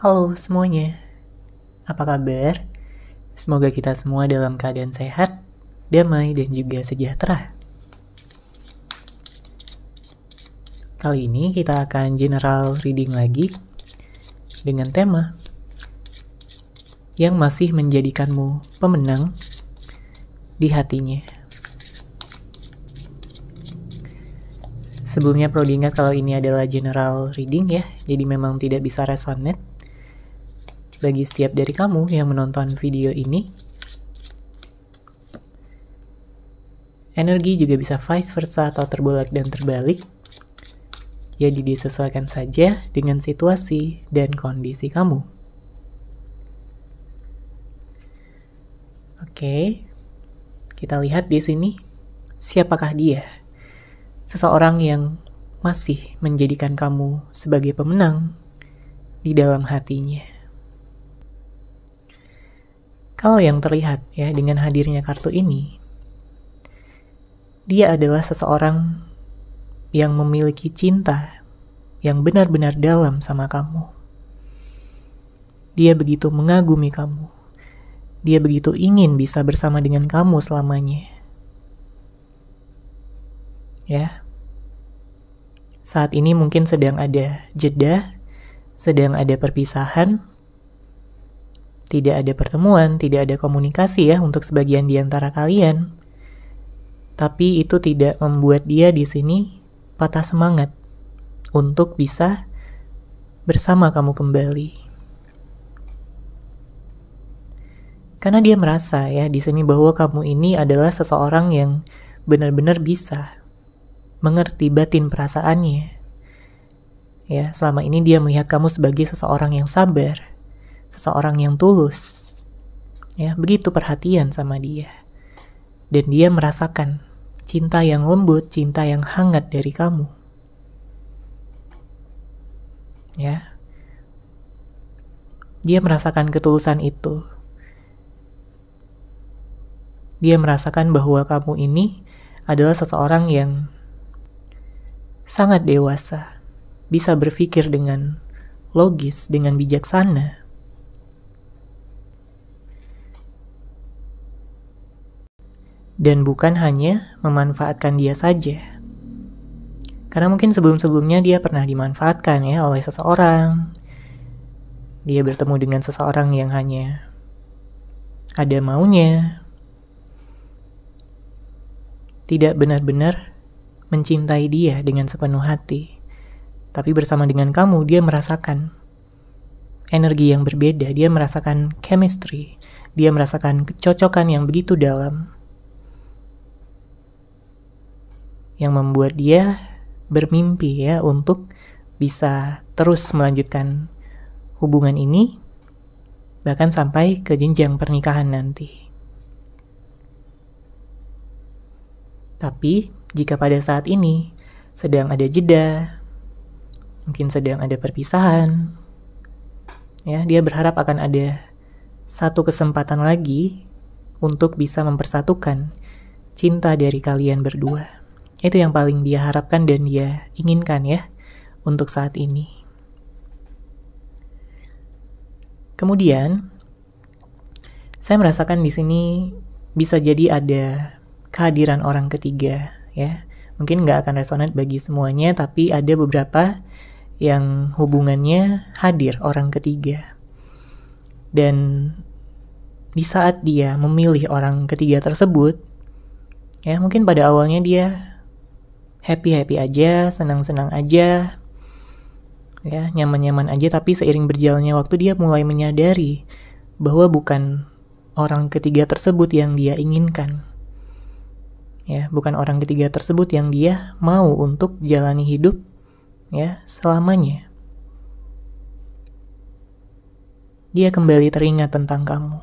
Halo semuanya, apa kabar? Semoga kita semua dalam keadaan sehat, damai, dan juga sejahtera. Kali ini kita akan general reading lagi dengan tema yang masih menjadikanmu pemenang di hatinya. Sebelumnya perlu diingat kalau ini adalah general reading ya, jadi memang tidak bisa resonate bagi setiap dari kamu yang menonton video ini. Energi juga bisa vice versa atau terbolak dan terbalik. Jadi disesuaikan saja dengan situasi dan kondisi kamu. Oke, kita lihat di sini. Siapakah dia? Seseorang yang masih menjadikan kamu sebagai pemenang di dalam hatinya. Kalau yang terlihat ya dengan hadirnya kartu ini, dia adalah seseorang yang memiliki cinta yang benar-benar dalam sama kamu. Dia begitu mengagumi kamu. Dia begitu ingin bisa bersama dengan kamu selamanya. Ya. Saat ini mungkin sedang ada jeda, sedang ada perpisahan, tidak ada pertemuan, tidak ada komunikasi ya untuk sebagian di antara kalian. Tapi itu tidak membuat dia di sini patah semangat untuk bisa bersama kamu kembali. Karena dia merasa ya di sini bahwa kamu ini adalah seseorang yang benar-benar bisa mengerti batin perasaannya. Ya, selama ini dia melihat kamu sebagai seseorang yang sabar, seseorang yang tulus. Ya, begitu perhatian sama dia. Dan dia merasakan cinta yang lembut, cinta yang hangat dari kamu. Ya. Dia merasakan ketulusan itu. Dia merasakan bahwa kamu ini adalah seseorang yang sangat dewasa, bisa berpikir dengan logis, dengan bijaksana. Dan bukan hanya memanfaatkan dia saja. Karena mungkin sebelum-sebelumnya dia pernah dimanfaatkan ya oleh seseorang. Dia bertemu dengan seseorang yang hanya ada maunya. Tidak benar-benar mencintai dia dengan sepenuh hati. Tapi bersama dengan kamu, dia merasakan energi yang berbeda. Dia merasakan chemistry. Dia merasakan kecocokan yang begitu dalam. Yang membuat dia bermimpi ya untuk bisa terus melanjutkan hubungan ini. Bahkan sampai ke jenjang pernikahan nanti. Tapi jika pada saat ini sedang ada jeda, mungkin sedang ada perpisahan, ya, dia berharap akan ada satu kesempatan lagi untuk bisa mempersatukan cinta dari kalian berdua. Itu yang paling dia harapkan dan dia inginkan ya untuk saat ini. Kemudian saya merasakan di sini bisa jadi ada kehadiran orang ketiga ya. Mungkin nggak akan resonate bagi semuanya, tapi ada beberapa yang hubungannya hadir orang ketiga. Dan di saat dia memilih orang ketiga tersebut, ya mungkin pada awalnya dia happy-happy aja, senang-senang aja, ya nyaman-nyaman aja, tapi seiring berjalannya waktu dia mulai menyadari bahwa bukan orang ketiga tersebut yang dia inginkan. Ya, bukan orang ketiga tersebut yang dia mau untuk jalani hidup ya selamanya. Dia kembali teringat tentang kamu.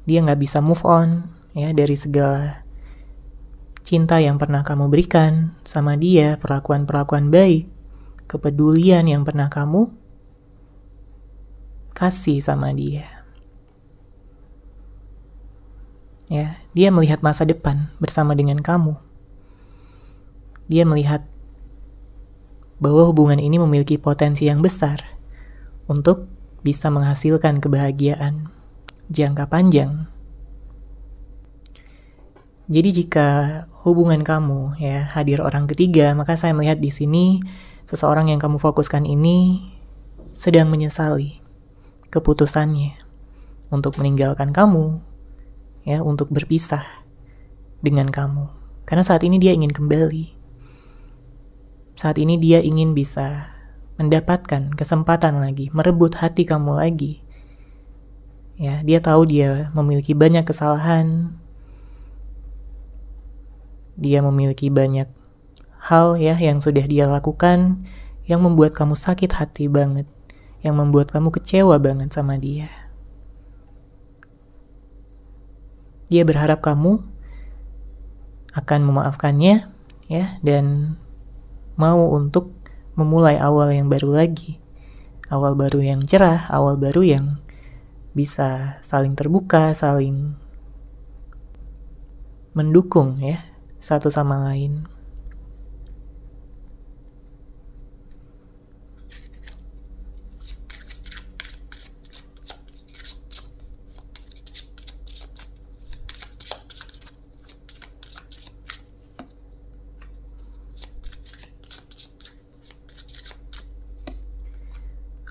Dia nggak bisa move on ya dari segala cinta yang pernah kamu berikan sama dia, perlakuan-perlakuan baik, kepedulian yang pernah kamu kasih sama dia. Ya, dia melihat masa depan bersama dengan kamu. Dia melihat bahwa hubungan ini memiliki potensi yang besar untuk bisa menghasilkan kebahagiaan jangka panjang. Jadi jika hubungan kamu ya hadir orang ketiga, maka saya melihat di sini seseorang yang kamu fokuskan ini sedang menyesali keputusannya untuk meninggalkan kamu, ya, untuk berpisah dengan kamu. Karena saat ini dia ingin kembali. Saat ini dia ingin bisa mendapatkan kesempatan lagi, merebut hati kamu lagi. Ya, dia tahu dia memiliki banyak kesalahan. Dia memiliki banyak hal ya yang sudah dia lakukan yang membuat kamu sakit hati banget, yang membuat kamu kecewa banget sama dia. Dia berharap kamu akan memaafkannya ya, dan mau untuk memulai awal yang baru lagi. Awal baru yang cerah, awal baru yang bisa saling terbuka, saling mendukung ya satu sama lain.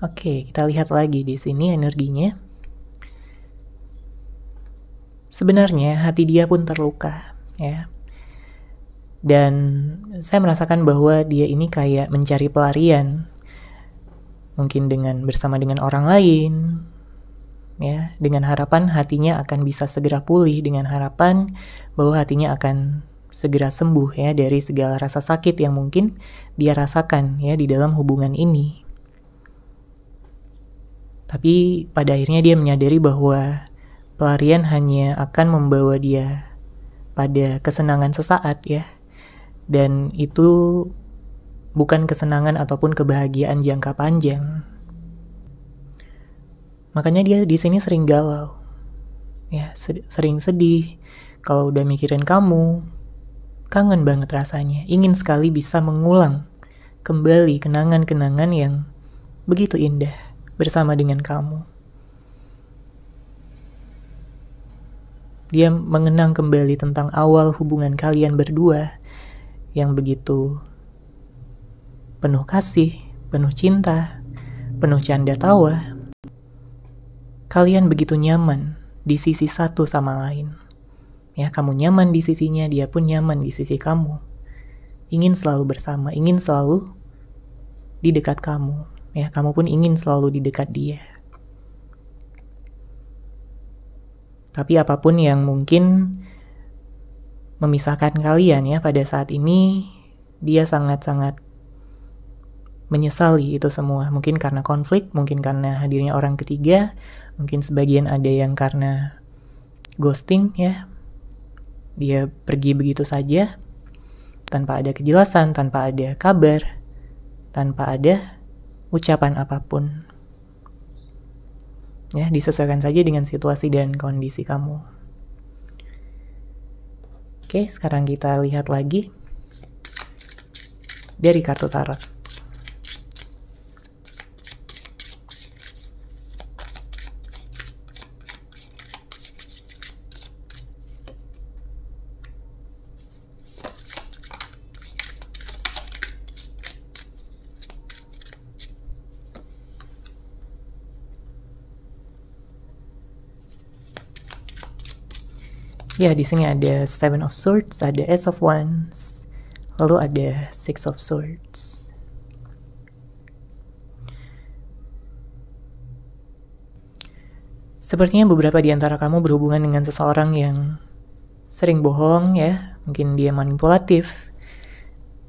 Oke, kita lihat lagi di sini energinya. Sebenarnya hati dia pun terluka, ya. Dan saya merasakan bahwa dia ini kayak mencari pelarian. Mungkin bersama dengan orang lain, ya, dengan harapan hatinya akan bisa segera pulih, dengan harapan bahwa hatinya akan segera sembuh ya dari segala rasa sakit yang mungkin dia rasakan ya di dalam hubungan ini. Tapi pada akhirnya dia menyadari bahwa pelarian hanya akan membawa dia pada kesenangan sesaat ya. Dan itu bukan kesenangan ataupun kebahagiaan jangka panjang. Makanya dia di sini sering galau. Ya, sering sedih. Kalau udah mikirin kamu, kangen banget rasanya. Ingin sekali bisa mengulang kembali kenangan-kenangan yang begitu indah bersama dengan kamu. Dia mengenang kembali tentang awal hubungan kalian berdua yang begitu penuh kasih, penuh cinta, penuh canda tawa. Kalian begitu nyaman di sisi satu sama lain. Ya, kamu nyaman di sisinya, dia pun nyaman di sisi kamu. Ingin selalu bersama, ingin selalu di dekat kamu. Ya, kamu pun ingin selalu di dekat dia. Tapi apapun yang mungkin memisahkan kalian ya pada saat ini, dia sangat-sangat menyesali itu semua. Mungkin karena konflik, mungkin karena hadirnya orang ketiga, mungkin sebagian ada yang karena ghosting ya. Dia pergi begitu saja, tanpa ada kejelasan, tanpa ada kabar, tanpa ada ucapan apapun. Ya, disesuaikan saja dengan situasi dan kondisi kamu. Oke, sekarang kita lihat lagi dari kartu tarot. Ya, di sini ada Seven of Swords, ada Ace of Wands, lalu ada Six of Swords. Sepertinya beberapa di antara kamu berhubungan dengan seseorang yang sering bohong ya, mungkin dia manipulatif,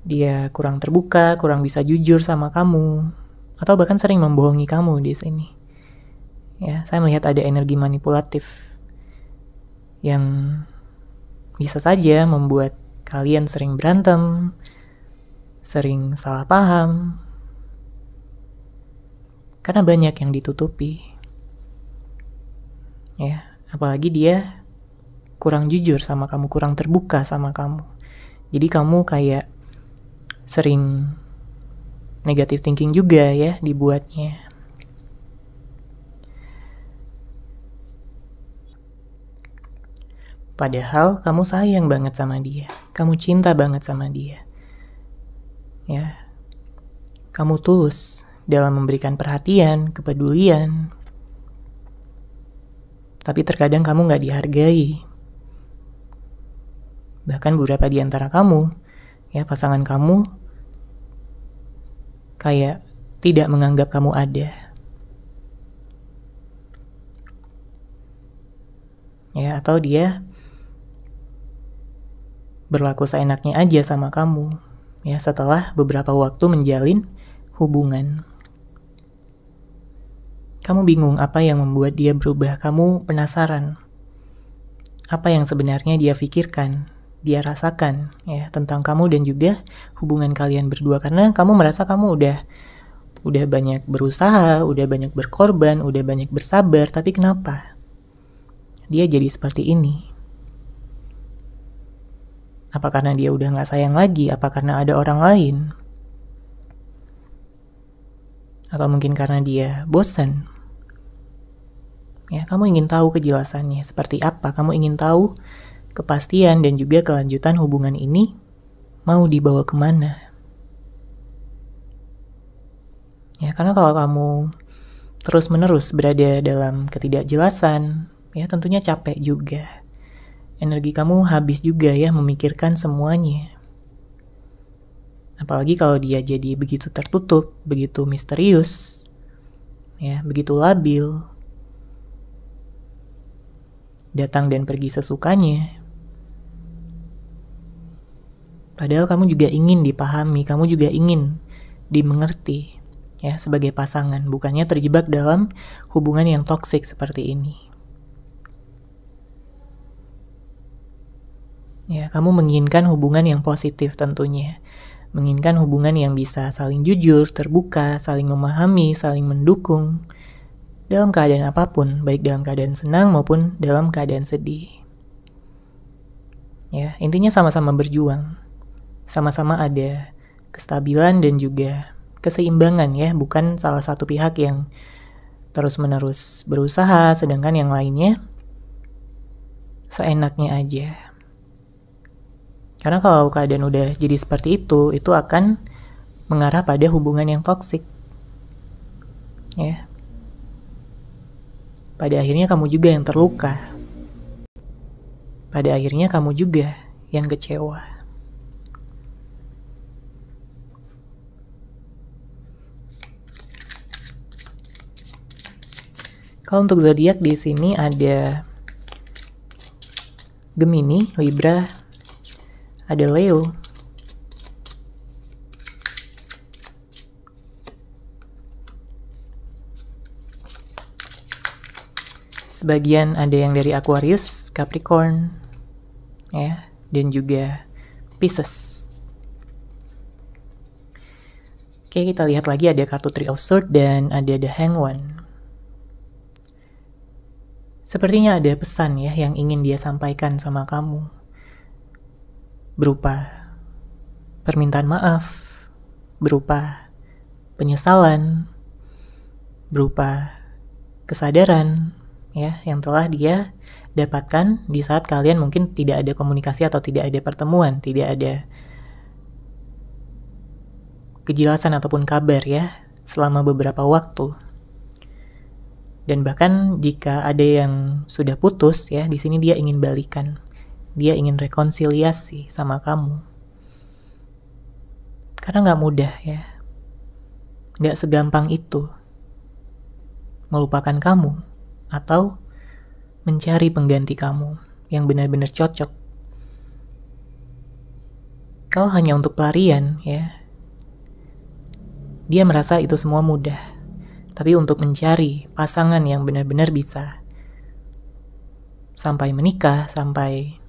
dia kurang terbuka, kurang bisa jujur sama kamu, atau bahkan sering membohongi kamu di sini. Ya, saya melihat ada energi manipulatif yang bisa saja membuat kalian sering berantem, sering salah paham, karena banyak yang ditutupi. Ya, apalagi dia kurang jujur sama kamu, kurang terbuka sama kamu. Jadi kamu kayak sering negative thinking juga ya dibuatnya. Padahal kamu sayang banget sama dia, kamu cinta banget sama dia. Ya, kamu tulus dalam memberikan perhatian, kepedulian. Tapi terkadang kamu gak dihargai. Bahkan beberapa di antara kamu, ya pasangan kamu, kayak tidak menganggap kamu ada. Ya, atau dia berlaku seenaknya aja sama kamu, ya setelah beberapa waktu menjalin hubungan. Kamu bingung apa yang membuat dia berubah, kamu penasaran apa yang sebenarnya dia pikirkan, dia rasakan ya tentang kamu dan juga hubungan kalian berdua, karena kamu merasa kamu udah banyak berusaha, udah banyak berkorban, udah banyak bersabar, tapi kenapa dia jadi seperti ini? Apa karena dia udah gak sayang lagi? Apa karena ada orang lain? Atau mungkin karena dia bosan? Ya, kamu ingin tahu kejelasannya seperti apa, kamu ingin tahu kepastian dan juga kelanjutan hubungan ini mau dibawa kemana. Ya, karena kalau kamu terus-menerus berada dalam ketidakjelasan, ya tentunya capek juga. Energi kamu habis juga ya memikirkan semuanya. Apalagi kalau dia jadi begitu tertutup, begitu misterius, ya, begitu labil. Datang dan pergi sesukanya. Padahal kamu juga ingin dipahami, kamu juga ingin dimengerti, ya, sebagai pasangan, bukannya terjebak dalam hubungan yang toksik seperti ini. Ya, kamu menginginkan hubungan yang positif tentunya. Menginginkan hubungan yang bisa saling jujur, terbuka, saling memahami, saling mendukung. Dalam keadaan apapun, baik dalam keadaan senang maupun dalam keadaan sedih. Ya, intinya sama-sama berjuang. Sama-sama ada kestabilan dan juga keseimbangan ya, bukan salah satu pihak yang terus-menerus berusaha, sedangkan yang lainnya seenaknya aja. Karena kalau keadaan udah jadi seperti itu akan mengarah pada hubungan yang toksik. Ya. Pada akhirnya kamu juga yang terluka. Pada akhirnya kamu juga yang kecewa. Kalau untuk zodiak di sini ada Gemini, Libra, ada Leo, sebagian ada yang dari Aquarius, Capricorn, ya, dan juga Pisces. Oke, kita lihat lagi ada kartu Three of Swords dan ada The Hanged One. Sepertinya ada pesan ya yang ingin dia sampaikan sama kamu. Berupa permintaan maaf, berupa penyesalan, berupa kesadaran ya yang telah dia dapatkan di saat kalian mungkin tidak ada komunikasi atau tidak ada pertemuan, tidak ada kejelasan ataupun kabar ya selama beberapa waktu. Dan bahkan jika ada yang sudah putus ya, di sini dia ingin balikan. Dia ingin rekonsiliasi sama kamu. Karena gak mudah ya. Gak segampang itu melupakan kamu atau mencari pengganti kamu yang benar-benar cocok. Kalau hanya untuk pelarian ya, dia merasa itu semua mudah. Tapi untuk mencari pasangan yang benar-benar bisa sampai menikah, sampai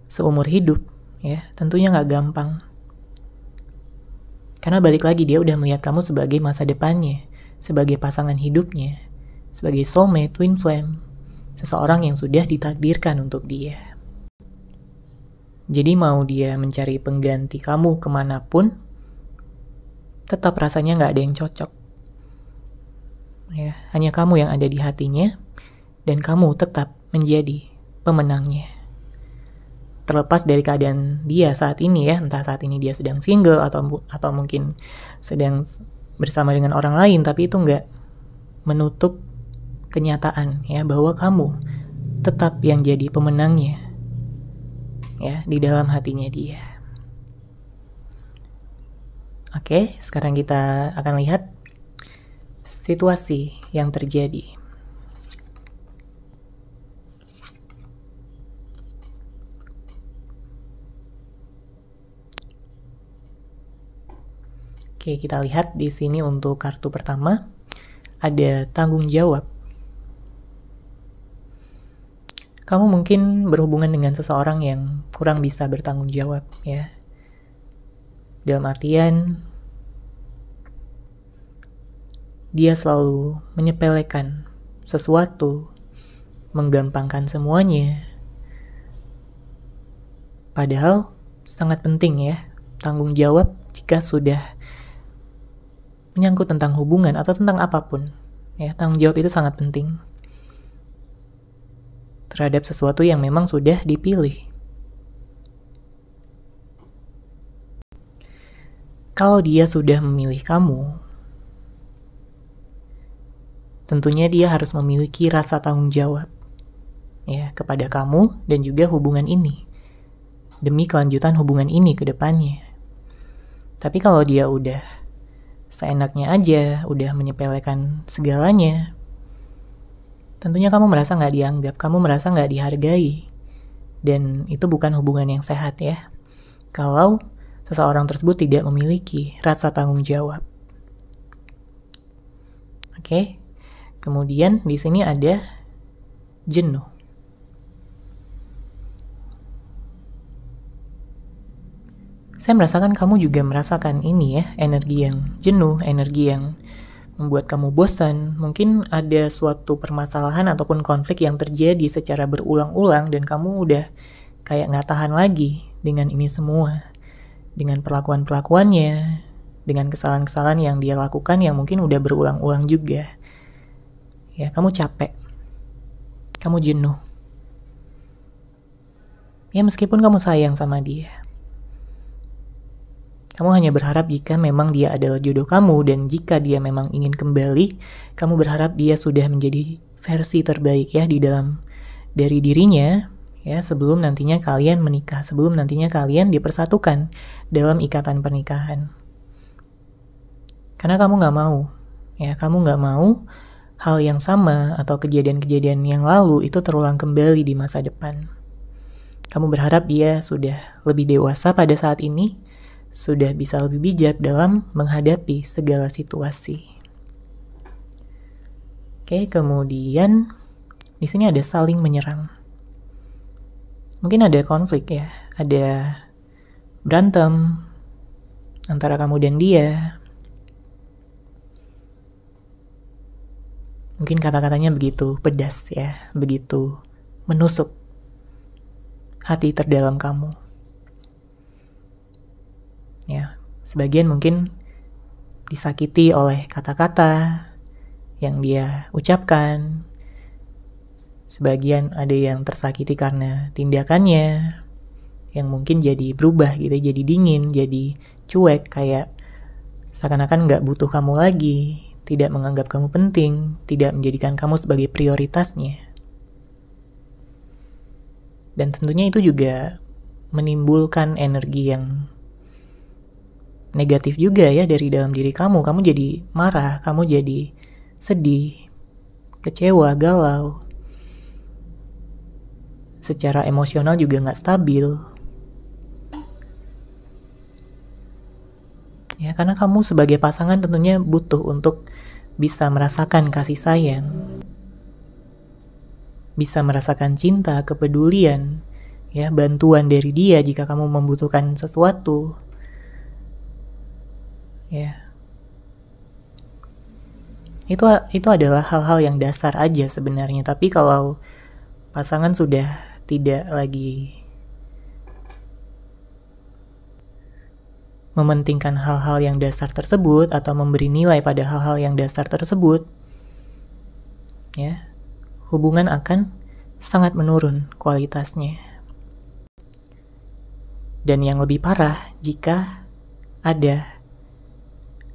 seumur hidup ya, tentunya gak gampang. Karena balik lagi dia udah melihat kamu sebagai masa depannya, sebagai pasangan hidupnya, sebagai soulmate, twin flame, seseorang yang sudah ditakdirkan untuk dia. Jadi mau dia mencari pengganti kamu kemanapun, tetap rasanya gak ada yang cocok. Ya, hanya kamu yang ada di hatinya, dan kamu tetap menjadi pemenangnya. Terlepas dari keadaan dia saat ini ya, entah saat ini dia sedang single atau mungkin sedang bersama dengan orang lain, tapi itu nggak menutup kenyataan ya bahwa kamu tetap yang jadi pemenangnya ya di dalam hatinya dia. Oke, sekarang kita akan lihat situasi yang terjadi. Oke, kita lihat di sini untuk kartu pertama ada tanggung jawab. Kamu mungkin berhubungan dengan seseorang yang kurang bisa bertanggung jawab ya. Dalam artian dia selalu menyepelekan sesuatu, menggampangkan semuanya. Padahal sangat penting ya, tanggung jawab jika sudah menyangkut tentang hubungan atau tentang apapun. Ya, tanggung jawab itu sangat penting terhadap sesuatu yang memang sudah dipilih. Kalau dia sudah memilih kamu, tentunya dia harus memiliki rasa tanggung jawab ya kepada kamu dan juga hubungan ini demi kelanjutan hubungan ini ke depannya. Tapi kalau dia udah seenaknya aja, udah menyepelekan segalanya, tentunya kamu merasa nggak dianggap, kamu merasa nggak dihargai, dan itu bukan hubungan yang sehat ya. Kalau seseorang tersebut tidak memiliki rasa tanggung jawab. Oke. Kemudian di sini ada jenuh. Saya merasakan kamu juga merasakan ini ya, energi yang jenuh, energi yang membuat kamu bosan. Mungkin ada suatu permasalahan ataupun konflik yang terjadi secara berulang-ulang dan kamu udah kayak nggak tahan lagi dengan ini semua. Dengan perlakuan-perlakuannya, dengan kesalahan-kesalahan yang dia lakukan yang mungkin udah berulang-ulang juga. Ya, kamu capek. Kamu jenuh. Ya, meskipun kamu sayang sama dia. Kamu hanya berharap jika memang dia adalah jodoh kamu dan jika dia memang ingin kembali, kamu berharap dia sudah menjadi versi terbaik ya dari dirinya. Ya, sebelum nantinya kalian menikah, sebelum nantinya kalian dipersatukan dalam ikatan pernikahan. Karena kamu nggak mau, ya kamu nggak mau hal yang sama atau kejadian-kejadian yang lalu itu terulang kembali di masa depan. Kamu berharap dia sudah lebih dewasa pada saat ini, sudah bisa lebih bijak dalam menghadapi segala situasi. Oke, kemudian di sini ada saling menyerang. Mungkin ada konflik ya, ada berantem antara kamu dan dia. Mungkin kata-katanya begitu pedas ya, begitu menusuk hati terdalam kamu. Ya, sebagian mungkin disakiti oleh kata-kata yang dia ucapkan. Sebagian ada yang tersakiti karena tindakannya yang mungkin jadi berubah gitu, jadi dingin, jadi cuek, kayak seakan-akan nggak butuh kamu lagi, tidak menganggap kamu penting, tidak menjadikan kamu sebagai prioritasnya. Dan tentunya itu juga menimbulkan energi yang negatif juga ya dari dalam diri kamu. Kamu jadi marah, kamu jadi sedih, kecewa, galau. Secara emosional juga nggak stabil. Ya, karena kamu sebagai pasangan tentunya butuh untuk bisa merasakan kasih sayang. Bisa merasakan cinta, kepedulian, ya, bantuan dari dia jika kamu membutuhkan sesuatu. Ya. Itu adalah hal-hal yang dasar aja sebenarnya, tapi kalau pasangan sudah tidak lagi mementingkan hal-hal yang dasar tersebut atau memberi nilai pada hal-hal yang dasar tersebut, ya, hubungan akan sangat menurun kualitasnya. Dan yang lebih parah jika ada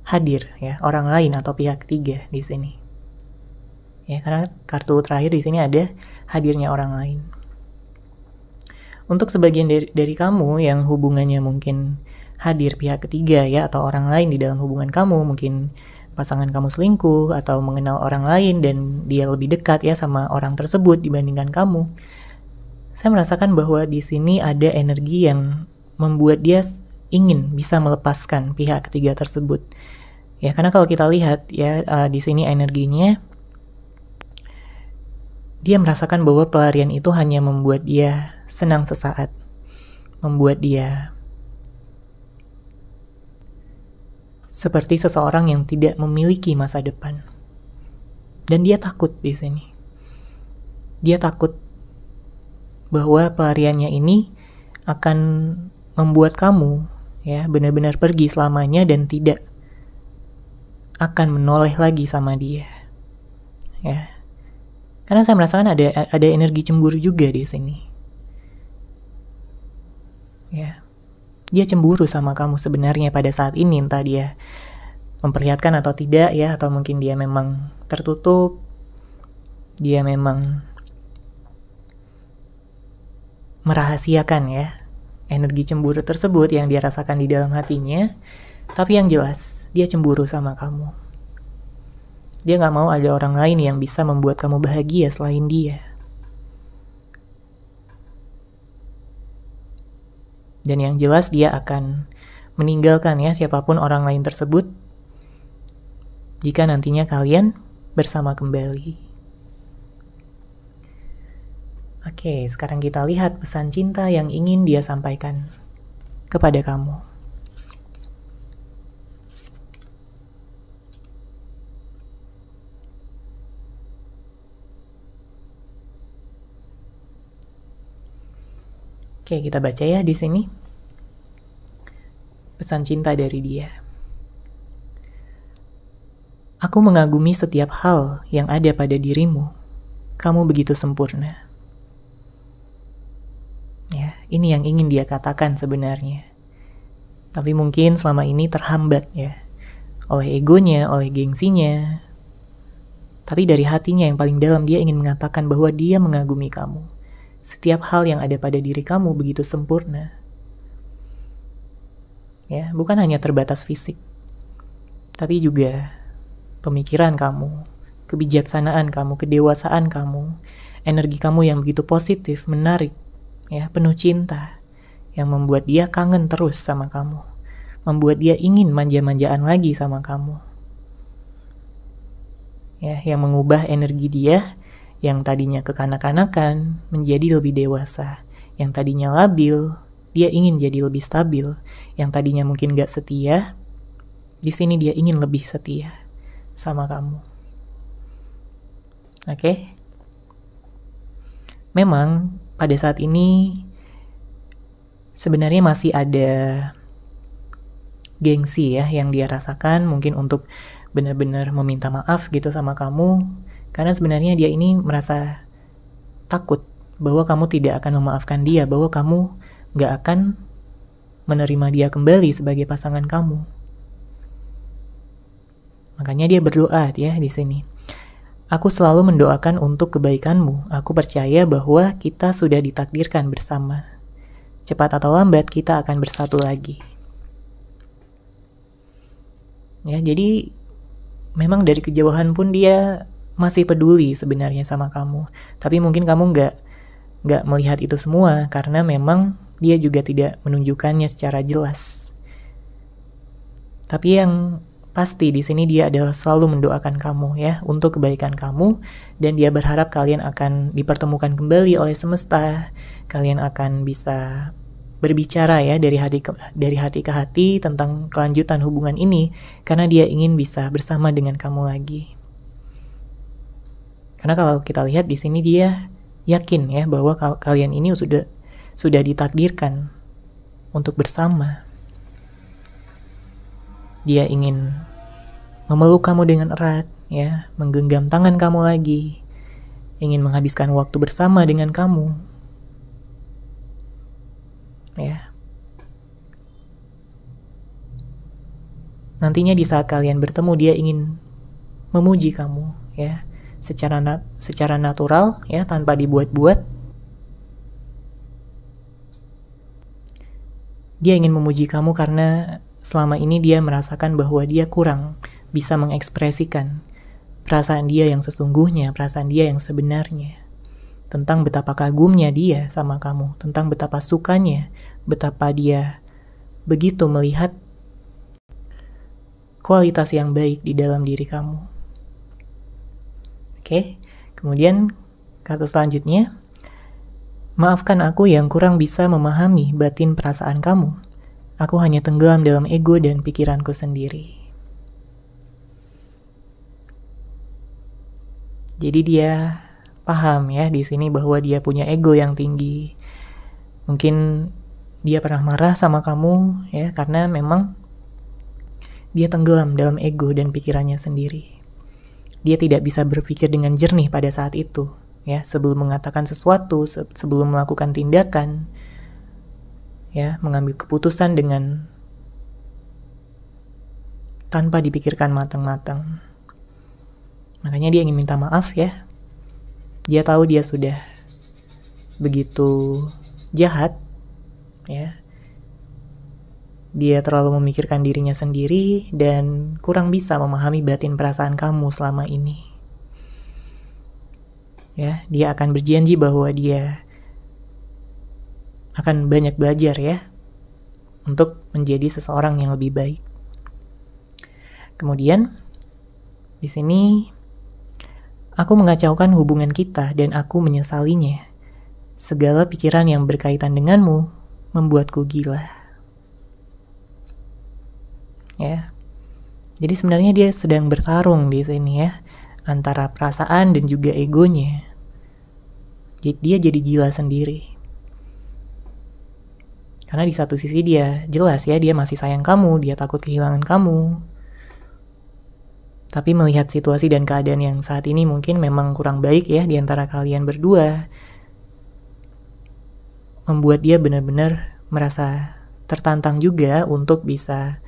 hadir ya orang lain atau pihak ketiga di sini. Ya, karena kartu terakhir di sini ada hadirnya orang lain. Untuk sebagian dari kamu yang hubungannya mungkin hadir pihak ketiga ya atau orang lain di dalam hubungan kamu, mungkin pasangan kamu selingkuh atau mengenal orang lain dan dia lebih dekat ya sama orang tersebut dibandingkan kamu. Saya merasakan bahwa di sini ada energi yang membuat dia ingin bisa melepaskan pihak ketiga tersebut. Ya, karena kalau kita lihat ya di sini energinya dia merasakan bahwa pelarian itu hanya membuat dia senang sesaat, membuat dia seperti seseorang yang tidak memiliki masa depan. Dan dia takut di sini. Dia takut bahwa pelariannya ini akan membuat kamu ya benar-benar pergi selamanya dan tidak akan menoleh lagi sama dia. Ya. Karena saya merasakan ada energi cemburu juga di sini. Ya. Dia cemburu sama kamu sebenarnya pada saat ini, entah dia memperlihatkan atau tidak ya, atau mungkin dia memang tertutup, dia memang merahasiakan ya energi cemburu tersebut yang dia rasakan di dalam hatinya. Tapi yang jelas, dia cemburu sama kamu. Dia gak mau ada orang lain yang bisa membuat kamu bahagia selain dia. Dan yang jelas dia akan meninggalkan ya siapapun orang lain tersebut jika nantinya kalian bersama kembali. Oke, sekarang kita lihat pesan cinta yang ingin dia sampaikan kepada kamu. Oke, kita baca ya di sini. Pesan cinta dari dia. Aku mengagumi setiap hal yang ada pada dirimu. Kamu begitu sempurna. Ya, ini yang ingin dia katakan sebenarnya. Tapi mungkin selama ini terhambat ya. Oleh egonya, oleh gengsinya. Tapi dari hatinya yang paling dalam dia ingin mengatakan bahwa dia mengagumi kamu. Setiap hal yang ada pada diri kamu begitu sempurna. Ya, bukan hanya terbatas fisik, tapi juga pemikiran kamu, kebijaksanaan kamu, kedewasaan kamu, energi kamu yang begitu positif, menarik, ya, penuh cinta, yang membuat dia kangen terus sama kamu, membuat dia ingin manja-manjaan lagi sama kamu. Ya, yang mengubah energi dia yang tadinya kekanak-kanakan menjadi lebih dewasa, yang tadinya labil, dia ingin jadi lebih stabil, yang tadinya mungkin gak setia, di sini dia ingin lebih setia sama kamu. Oke? Memang pada saat ini sebenarnya masih ada gengsi ya yang dia rasakan, mungkin untuk benar-benar meminta maaf gitu sama kamu. Karena sebenarnya dia ini merasa takut bahwa kamu tidak akan memaafkan dia, bahwa kamu gak akan menerima dia kembali sebagai pasangan kamu. Makanya dia berdoa ya di sini. Aku selalu mendoakan untuk kebaikanmu. Aku percaya bahwa kita sudah ditakdirkan bersama. Cepat atau lambat kita akan bersatu lagi. Ya, jadi memang dari kejauhan pun dia masih peduli sebenarnya sama kamu. Tapi mungkin kamu nggak melihat itu semua karena memang dia juga tidak menunjukkannya secara jelas. Tapi yang pasti di sini dia adalah selalu mendoakan kamu ya untuk kebaikan kamu, dan dia berharap kalian akan dipertemukan kembali oleh semesta. Kalian akan bisa berbicara ya dari hati ke hati tentang kelanjutan hubungan ini, karena dia ingin bisa bersama dengan kamu lagi. Karena kalau kita lihat di sini dia yakin ya bahwa kalian ini sudah ditakdirkan untuk bersama. Dia ingin memeluk kamu dengan erat ya, menggenggam tangan kamu lagi, ingin menghabiskan waktu bersama dengan kamu. Ya. Nantinya di saat kalian bertemu, dia ingin memuji kamu, ya, secara natural, ya, tanpa dibuat-buat. Dia ingin memuji kamu karena selama ini dia merasakan bahwa dia kurang bisa mengekspresikan perasaan dia yang sesungguhnya, perasaan dia yang sebenarnya, tentang betapa kagumnya dia sama kamu, tentang betapa sukanya, betapa dia begitu melihat kualitas yang baik di dalam diri kamu. Oke, kemudian kata selanjutnya, maafkan aku yang kurang bisa memahami batin perasaan kamu. Aku hanya tenggelam dalam ego dan pikiranku sendiri. Jadi dia paham ya di sini bahwa dia punya ego yang tinggi. Mungkin dia pernah marah sama kamu ya karena memang dia tenggelam dalam ego dan pikirannya sendiri. Dia tidak bisa berpikir dengan jernih pada saat itu, ya, sebelum mengatakan sesuatu, sebelum melakukan tindakan, ya, mengambil keputusan dengan tanpa dipikirkan matang-matang. Makanya dia ingin minta maaf ya. Dia tahu dia sudah begitu jahat, ya. Dia terlalu memikirkan dirinya sendiri dan kurang bisa memahami batin perasaan kamu selama ini. Ya, dia akan berjanji bahwa dia akan banyak belajar ya untuk menjadi seseorang yang lebih baik. Kemudian di sini aku mengacaukan hubungan kita dan aku menyesalinya. Segala pikiran yang berkaitan denganmu membuatku gila. Ya. Jadi sebenarnya dia sedang bertarung di sini ya, antara perasaan dan juga egonya. Dia jadi gila sendiri. Karena di satu sisi dia jelas ya, dia masih sayang kamu, dia takut kehilangan kamu. Tapi melihat situasi dan keadaan yang saat ini mungkin memang kurang baik ya di antara kalian berdua, membuat dia benar-benar merasa tertantang juga untuk bisa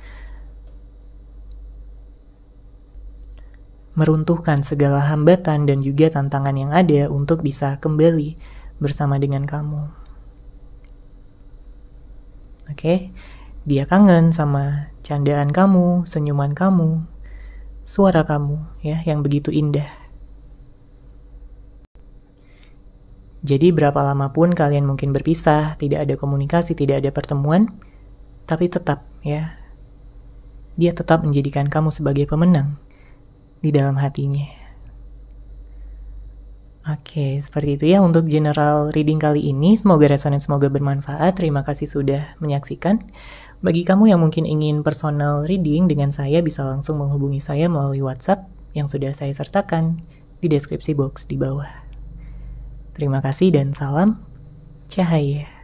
meruntuhkan segala hambatan dan juga tantangan yang ada untuk bisa kembali bersama dengan kamu. Oke, dia kangen sama candaan kamu, senyuman kamu, suara kamu, ya, yang begitu indah. Jadi berapa lama pun kalian mungkin berpisah, tidak ada komunikasi, tidak ada pertemuan, tapi tetap, ya, dia tetap menjadikan kamu sebagai pemenang di dalam hatinya. Oke, seperti itu ya untuk general reading kali ini. Semoga resonance, semoga bermanfaat. Terima kasih sudah menyaksikan. Bagi kamu yang mungkin ingin personal reading dengan saya, bisa langsung menghubungi saya melalui WhatsApp yang sudah saya sertakan di deskripsi box di bawah. Terima kasih dan salam cahaya.